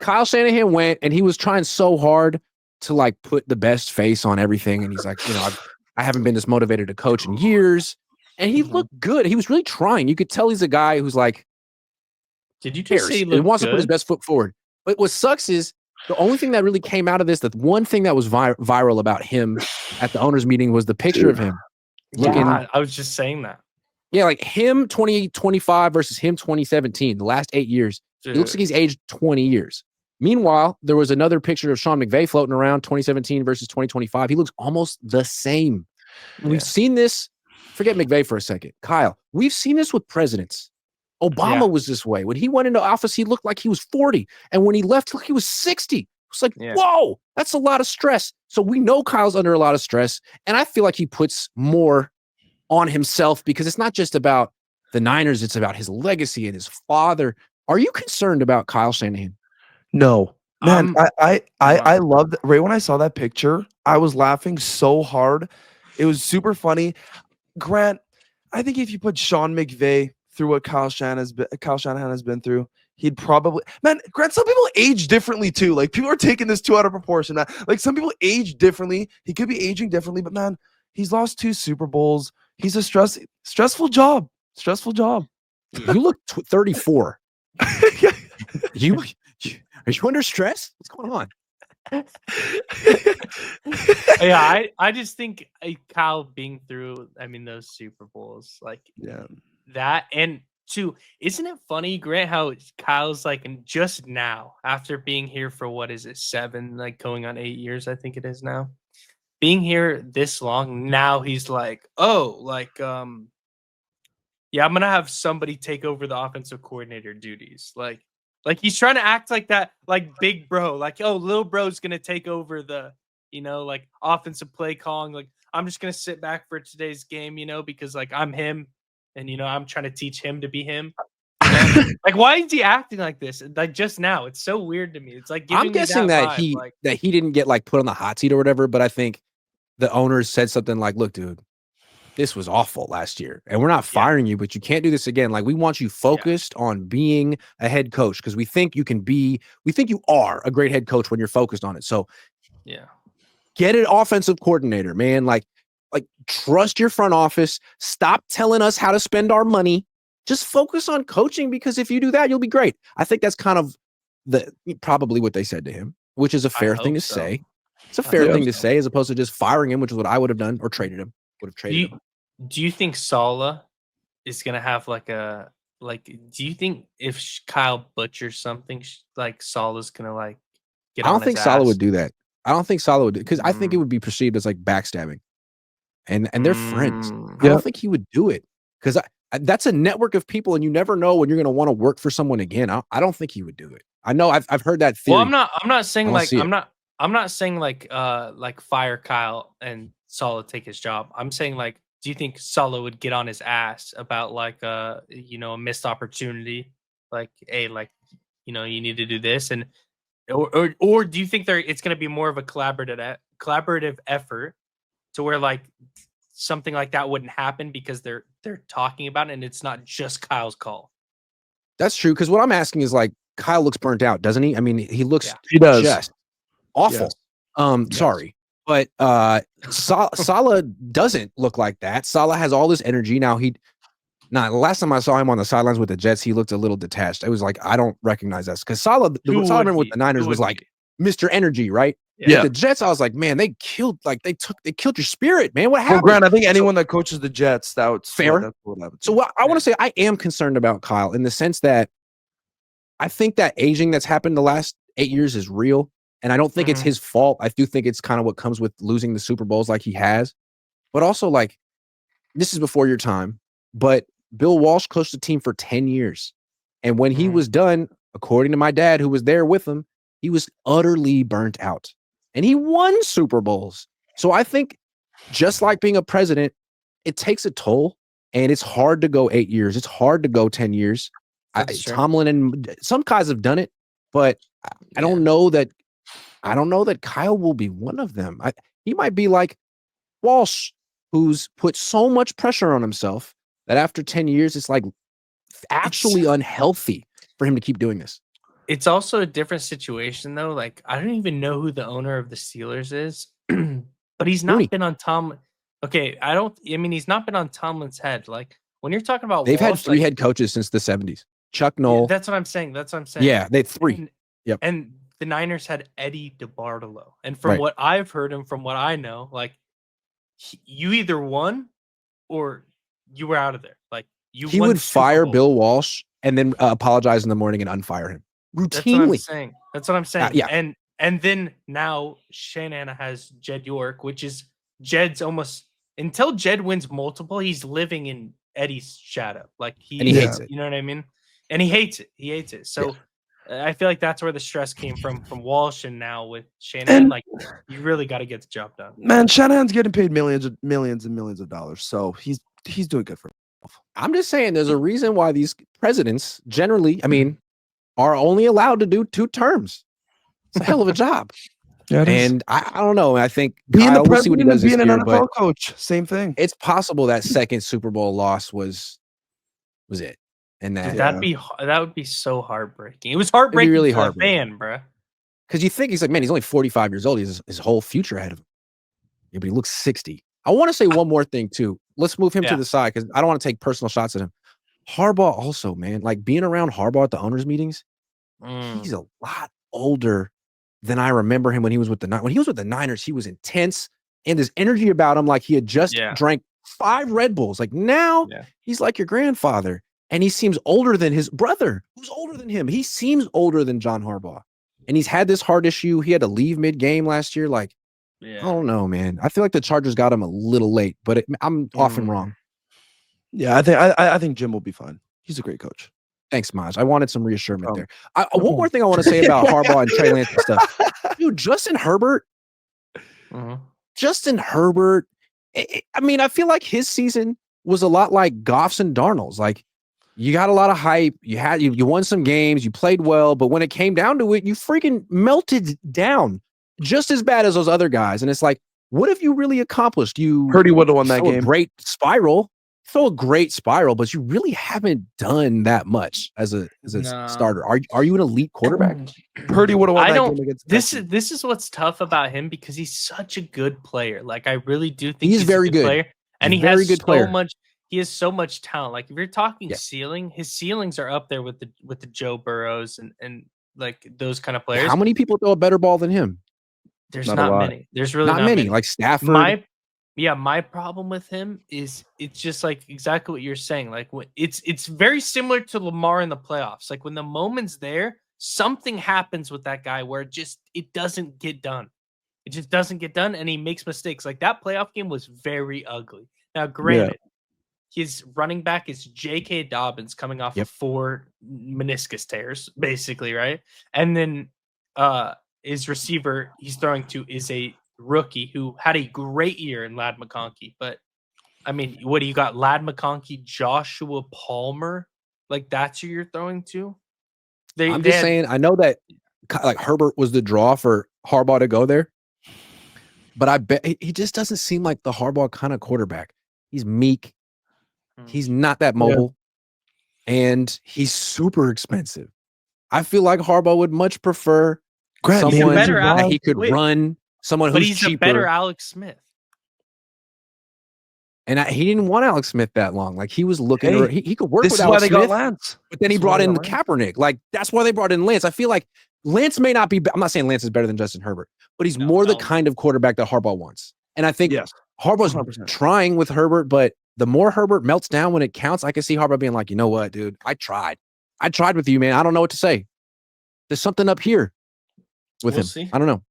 Kyle Shanahan went and he was trying so hard to like put the best face on everything. And he's like, I haven't been this motivated to coach in years. And he looked good. He was really trying. You could tell he's a guy who's like, did you just say he and wants to put his best foot forward. But what sucks is the only thing that really came out of this, the one thing that was viral about him at the owners meeting was the picture of him looking. Yeah, I was just saying that. Yeah, like him 2025 versus him 2017, the last 8 years. It looks like he's aged 20 years. Meanwhile, there was another picture of Sean McVay floating around 2017 versus 2025. He looks almost the same. We've seen this. Forget McVay for a second. Kyle, we've seen this with presidents. Obama was this way. When he went into office, he looked like he was 40. And when he left, he was 60. It's like, whoa, that's a lot of stress. So we know Kyle's under a lot of stress. And I feel like he puts more on himself because it's not just about the Niners. It's about his legacy and his father. Are you concerned about Kyle Shanahan? No, man. I loved right when I saw that picture. I was laughing so hard. It was super funny. Grant, I think if you put Sean McVay through what Kyle Shanahan has been through, he'd probably, man, Grant, some people age differently too. Like people are taking this too out of proportion. Like some people age differently. He could be aging differently, but man, he's lost 2 Super Bowls. He's a stressful job. Stressful job. You look 34. Are you under stress? What's going on? Yeah, I just think Kyle being through, those Super Bowls, like that, and two, isn't it funny, Grant, how Kyle's like just now after being here for what is it, 7, like going on 8 years, I think it is now, being here this long, now he's like, I'm gonna have somebody take over the offensive coordinator duties, like he's trying to act like that, like big bro, like, little bro's gonna take over the, like offensive play calling. Like, I'm just gonna sit back for today's game, because like I'm him, and I'm trying to teach him to be him. Like, why is he acting like this? Like just now, it's so weird to me. It's like I'm guessing that he didn't get like put on the hot seat or whatever. But I think the owners said something like, "Look, dude, this was awful last year, and we're not firing you, but you can't do this again. Like, we want you focused on being a head coach because we think you are a great head coach when you're focused on it. So, get an offensive coordinator, man. Like trust your front office. Stop telling us how to spend our money. Just focus on coaching because if you do that, you'll be great." I think that's kind of probably what they said to him, which is a fair thing to say. It's a fair thing to say as opposed to just firing him, which is what I would have done, or traded him. Would have traded him. Do you think Saleh is gonna have do you think if Kyle butchers something, like Saleh's gonna like get on his ass? I don't think Saleh would do that. I don't think Saleh would do, because I think it would be perceived as like backstabbing, and they're friends. I don't think he would do it because that's a network of people, and you never know when you're gonna want to work for someone again. I don't think he would do it. I know I've heard that theory. Well, I'm not saying like I'm not saying like fire Kyle and Saleh take his job. I'm saying like, do you think Saleh would get on his ass about like a missed opportunity, like, hey, like, you need to do this, and or do you think it's going to be more of a collaborative effort to where like something like that wouldn't happen because they're talking about it and it's not just Kyle's call? That's true, because what I'm asking is like, Kyle looks burnt out, doesn't he? I mean, he looks he does just awful. Yes. Sorry. But Saleh doesn't look like that. Saleh has all this energy. The last time I saw him on the sidelines with the Jets, he looked a little detached. It was like, I don't recognize that, because Saleh, I remember with the Niners was like Mr. Energy, right? Yeah. With the Jets, I was like, man, they killed your spirit, man. What happened? Well, Grant, I think anyone that coaches the Jets, that's fair. So I want to say I am concerned about Kyle in the sense that I think that aging that's happened the last 8 years is real. And I don't think it's his fault. I do think it's kind of what comes with losing the Super Bowls like he has. But also, like, this is before your time. But Bill Walsh coached the team for 10 years. And when he was done, according to my dad, who was there with him, he was utterly burnt out. And he won Super Bowls. So I think just like being a president, it takes a toll. And it's hard to go 8 years. It's hard to go 10 years. Tomlin and some guys have done it. But I don't know that Kyle will be one of them. He might be like Walsh, who's put so much pressure on himself that after 10 years, it's like actually unhealthy for him to keep doing this. It's also a different situation though. Like I don't even know who the owner of the Steelers is, but he's not Rooney. been on Tom. Okay, I mean, he's not been on Tomlin's head. Like when you're talking about They've had Walsh, 3 like, head coaches since the 70s. Chuck Noll. that's what I'm saying. That's what I'm saying. Yeah, they had 3. And, Yep. And the Niners had Eddie DeBartolo, and from what I've heard and from what I know, like you either won or you were out of there. Like he would fire Bill Walsh and then apologize in the morning and unfire him routinely. That's what I'm saying. Yeah. And then now Shanahan has Jed York, which is Jed's almost until Jed wins multiple, he's living in Eddie's shadow. Like he hates it. You know what I mean? And he hates it. He hates it. So I feel like that's where the stress came from Walsh, and now with Shanahan, like you really got to get the job done. Man, Shanahan's getting paid millions and millions of dollars, so he's doing good for himself. I'm just saying, there's a reason why these presidents generally, I mean, are only allowed to do 2 terms. It's a hell of a job. Yeah, and I don't know. I think being Kyle, the president, we'll see what he does being this an year, NFL coach, same thing. It's possible that second Super Bowl loss was it. And that would be so heartbreaking. It was heartbreaking really for the fan, bro. Because you think he's like, man, he's only 45 years old. He has his whole future ahead of him. Yeah, but he looks 60. I want to say one more thing too. Let's move him to the side because I don't want to take personal shots at him. Harbaugh also, man, like being around Harbaugh at the owners' meetings, he's a lot older than I remember him when he was with the Niners. When he was with the Niners, he was intense and his energy about him, like he had just drank 5 Red Bulls. Like now, he's like your grandfather. And he seems older than his brother, who's older than him. He seems older than John Harbaugh. And he's had this heart issue. He had to leave mid-game last year. Like, I don't know, man. I feel like the Chargers got him a little late, but I'm often wrong. Yeah, I think Jim will be fine. He's a great coach. Thanks, Maj. I wanted some reassurance there. One more thing I want to say about Harbaugh and Trey Lance and stuff. Dude, Justin Herbert. Justin Herbert. I mean, I feel like his season was a lot like Goff's and Darnold's. Like, you got a lot of hype. You won some games. You played well, but when it came down to it, you freaking melted down just as bad as those other guys. And it's like, what have you really accomplished? Purdy would have won that game. A great spiral. Throw a great spiral, but you really haven't done that much as a starter. Are you an elite quarterback? Purdy would have won that game against this is what's tough about him because he's such a good player. Like I really do think he's very a good player, and he's he has good so much. He has so much talent. Like if you're talking ceiling, his ceilings are up there with the Joe Burrows and like those kind of players. How many people throw a better ball than him? There's not many. There's really not many. Like Stafford. My problem with him is it's just like exactly what you're saying. Like it's very similar to Lamar in the playoffs. Like when the moment's there, something happens with that guy where it doesn't get done. It just doesn't get done, and he makes mistakes. Like that playoff game was very ugly. Now, granted, his running back is J.K. Dobbins coming off of 4 meniscus tears, basically, right? And then his receiver he's throwing to is a rookie who had a great year in Ladd McConkey. But, I mean, what do you got? Ladd McConkey, Joshua Palmer? Like, that's who you're throwing to? I'm just saying, I know that like Herbert was the draw for Harbaugh to go there. But I bet he just doesn't seem like the Harbaugh kind of quarterback. He's meek. He's not that mobile. And he's super expensive. I feel like Harbaugh would much prefer someone that he could run, someone who's cheaper. But he's a better Alex Smith. And he didn't want Alex Smith that long. Like he was looking, he could work with Alex Smith. This is why they got Lance. But then he brought in Kaepernick. Like that's why they brought in Lance. I feel like Lance may not be. I'm not saying Lance is better than Justin Herbert, but he's more the kind of quarterback that Harbaugh wants. And I think Harbaugh's 100%. Trying with Herbert, but the more Herbert melts down when it counts, I can see Harbaugh being like, you know what, dude, I tried with you, man. I don't know what to say. There's something up here with him. See. I don't know.